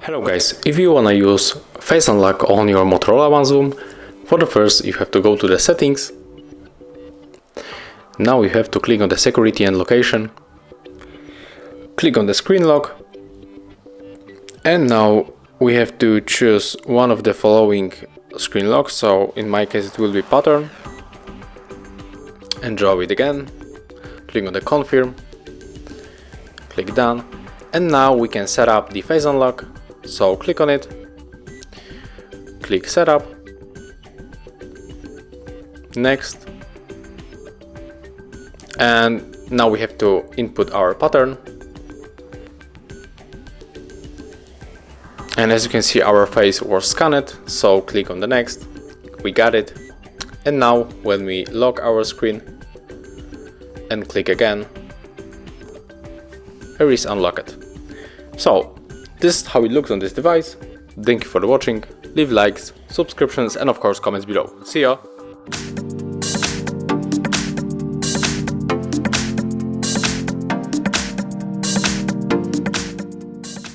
Hello guys, if you wanna use Face Unlock on your Motorola One Zoom, for the first you have to go to the settings. Now you have to click on the security and location. Click on the screen lock. And now we have to choose one of the following screen locks. So in my case it will be pattern. And draw it again. Click on the confirm. Click done. And now we can set up the Face Unlock. So click on it, click setup, next, and now we have to input our pattern. And as you can see, our face was scanned, so click on the next, we got it. And now when we lock our screen and click again, here is unlocked. So this is how it looks on this device. Thank you for watching, leave likes, subscriptions and of course comments below. See ya!